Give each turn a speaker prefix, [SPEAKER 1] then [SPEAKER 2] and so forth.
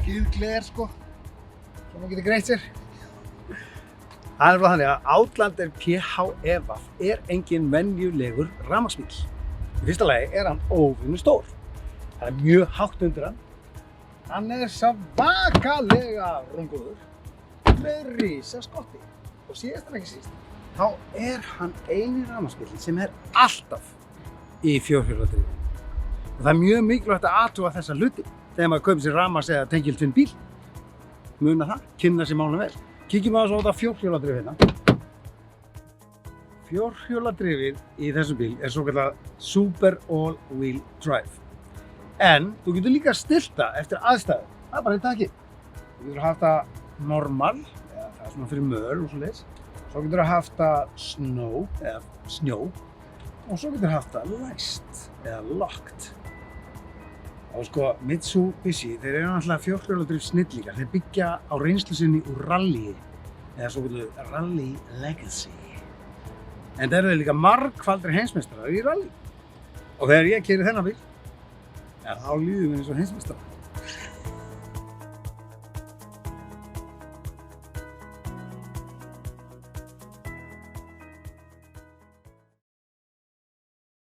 [SPEAKER 1] skýðgler sko, sem maður getur greitt sér. Það er bara þannig að Outlander PHEV engin venjulegur rafmagnsbíll. Í fyrsta lagi hann óvenju stór. Það er mjög hátt undir hann. Hann er svakalega rúmgóður með risa skotti. Og síðast en ekki síst, þá hann eini rafmagnsbíllinn sem alltaf í fjórhjóladrifi. Og það er mjög mikilvægt að athuga þessa hluti þegar maður kaupir sér rafmagns- eða tengiltvinn bíl. Muna það, kynna sér málum vel. Kíkjum aðeins á þetta fjórhjóladrifið hérna. Fjórhjóladrifið í þessum bíl svokallað Super All-Wheel Drive. En þú getur líka stillt það eftir aðstæður. Það er bara einn takki. Þú getur haft það normal, eða það er svona fyrir möl og svoleiðis. Svo getur haft það snow, eða snjó. Og svo getur haft það læst, eða locked. Og sko, Mitsubishi, þeir náttúrulega fjórhjóladrif snillingar. Þeir byggja á reynslu sinni úr rallyi, eða svokölluðu Rally Legacy. En þeir eru líka margfaldri heimsmeistarar í rally. Og þegar ég keyri þennan bíl, þá líður mér eins og heimsmeistara.